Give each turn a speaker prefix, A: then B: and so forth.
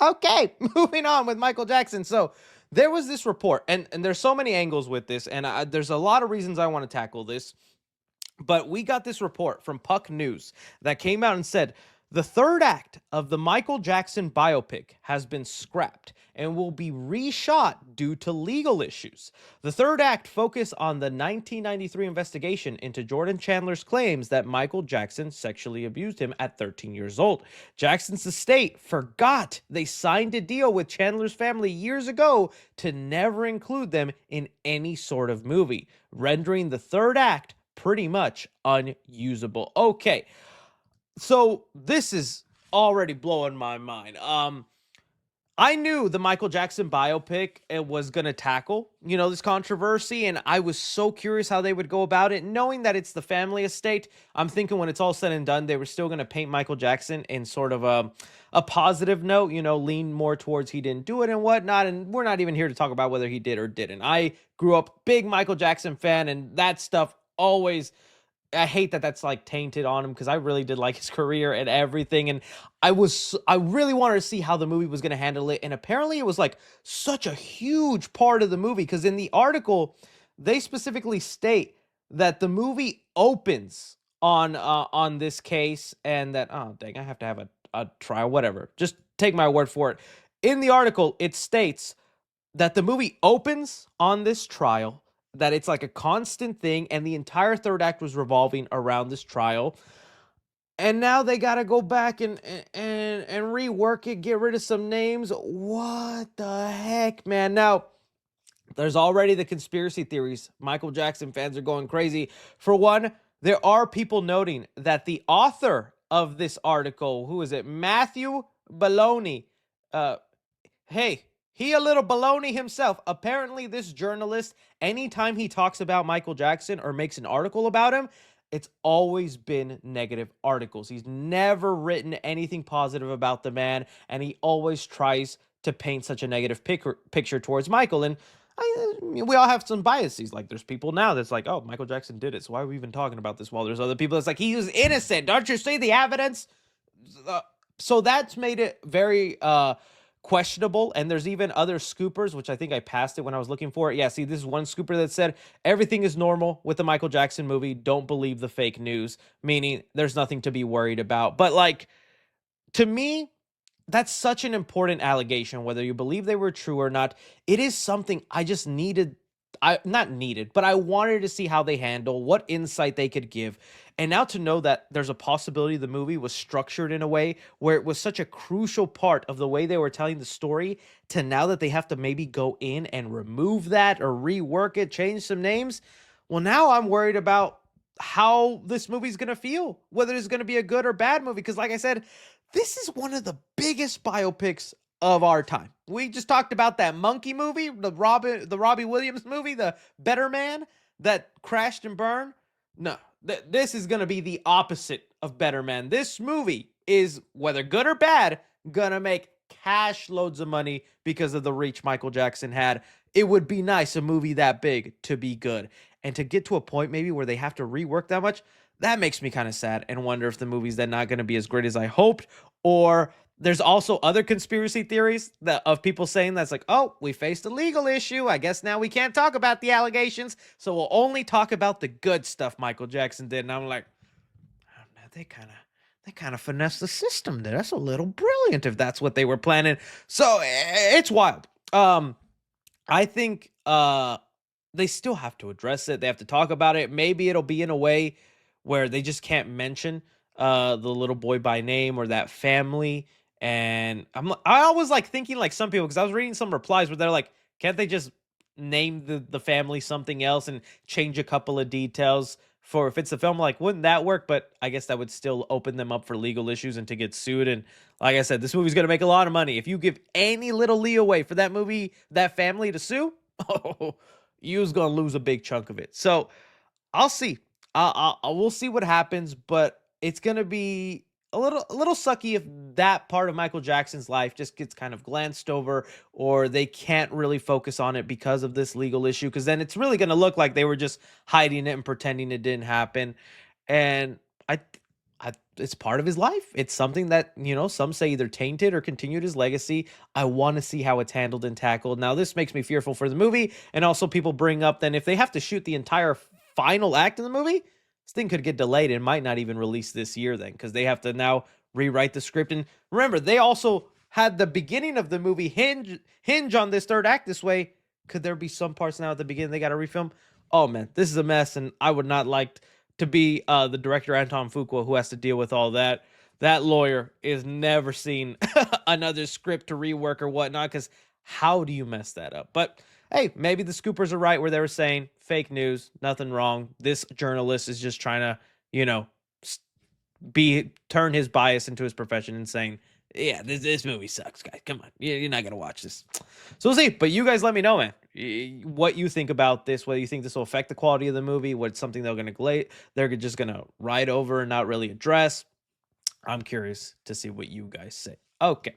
A: Okay, moving on with Michael Jackson. So there was this report, and there's so many angles with this, and there's a lot of reasons I want to tackle this. But we got this report from Puck News that came out and said the third act of the Michael Jackson biopic has been scrapped and will be reshot due to legal issues. The third act focused on the 1993 investigation into Jordan Chandler's claims that Michael Jackson sexually abused him at 13 years old. Jackson's estate forgot they signed a deal with Chandler's family years ago to never include them in any sort of movie, rendering the third act pretty much unusable. Okay, so this is already blowing my mind. I knew the Michael Jackson biopic it was going to tackle, this controversy, and I was so curious how they would go about it. Knowing that it's the family estate, I'm thinking when it's all said and done, they were still going to paint Michael Jackson in sort of a positive note, lean more towards he didn't do it and whatnot. And we're not even here to talk about whether he did or didn't. I grew up big Michael Jackson fan, and that stuff always I hate that that's like tainted on him because I really did like his career and everything. And I really wanted to see how the movie was going to handle it. And apparently it was like such a huge part of the movie because in the article, they specifically state that the movie opens on this case and that, oh, dang, I have to have a trial, whatever. Just take my word for it. In the article, it states that the movie opens on this trial, that it's like a constant thing, and the entire third act was revolving around this trial. And now they got to go back and rework it, get rid of some names. What the heck, man? Now, there's already the conspiracy theories. Michael Jackson fans are going crazy. For one, there are people noting that the author of this article, who is it? Matthew Baloney. Hey, he a little baloney himself. Apparently, this journalist, anytime he talks about Michael Jackson or makes an article about him, it's always been negative articles. He's never written anything positive about the man, and he always tries to paint such a negative picture towards Michael. And we all have some biases. Like, there's people now that's like, oh, Michael Jackson did it, so why are we even talking about this? While there's other people that's like, he was innocent. Don't you see the evidence? So that's made it very questionable. And there's even other scoopers, which I think I passed it when I was looking for it. Yeah, see, this is one scooper that said everything is normal with the Michael Jackson movie. Don't believe the fake news, meaning there's nothing to be worried about. But like, to me, that's such an important allegation, whether you believe they were true or not. It is something I just needed. I not needed, but I wanted to see how they handle, what insight they could give. And now to know that there's a possibility the movie was structured in a way where it was such a crucial part of the way they were telling the story, to now that they have to maybe go in and remove that or rework it, change some names. Well, now I'm worried about how this movie's going to feel, whether it's going to be a good or bad movie. Because like I said, this is one of the biggest biopics of our time. We just talked about that monkey movie, the Robbie Williams movie, The Better Man, that crashed and burned. No, this is going to be the opposite of Better Man. This movie is, whether good or bad, going to make cash loads of money because of the reach Michael Jackson had. It would be nice, a movie that big, to be good. And to get to a point maybe where they have to rework that much, that makes me kind of sad and wonder if the movie's then not going to be as great as I hoped. Or there's also other conspiracy theories of people saying that's like, oh, we faced a legal issue. I guess now we can't talk about the allegations, so we'll only talk about the good stuff Michael Jackson did. And I'm like, oh, no, they kind of finessed the system there. That's a little brilliant if that's what they were planning. So it's wild. I think they still have to address it. They have to talk about it. Maybe it'll be in a way where they just can't mention the little boy by name or that family. And I always like thinking like some people, because I was reading some replies where they're like, can't they just name the family something else and change a couple of details for if it's a film? Like, wouldn't that work? But I guess that would still open them up for legal issues and to get sued. And like I said, this movie's going to make a lot of money. If you give any little leeway for that movie, that family to sue, oh, you's going to lose a big chunk of it. So I'll see. We'll see what happens, but it's going to be a little sucky if that part of Michael Jackson's life just gets kind of glanced over, or they can't really focus on it because of this legal issue, because then it's really going to look like they were just hiding it and pretending it didn't happen. And It's part of his life. It's something that, some say either tainted or continued his legacy. I want to see how it's handled and tackled. Now, this makes me fearful for the movie. And also, people bring up then if they have to shoot the entire final act in the movie, this thing could get delayed and might not even release this year then because they have to now rewrite the script. And remember, they also had the beginning of the movie hinge on this third act this way. Could there be some parts now at the beginning they got to refilm? Oh man, this is a mess, and I would not like to be the director Anton Fuqua who has to deal with all that. That lawyer is never seen another script to rework or whatnot. Because how do you mess that up? But hey, maybe the scoopers are right where they were saying fake news, nothing wrong. This journalist is just trying to, you know, be turn his bias into his profession and saying, yeah, this movie sucks, guys. Come on, you're not gonna watch this. So we'll see. But you guys, let me know, man, what you think about this. Whether you think this will affect the quality of the movie, what's something they're just gonna ride over and not really address. I'm curious to see what you guys say. Okay.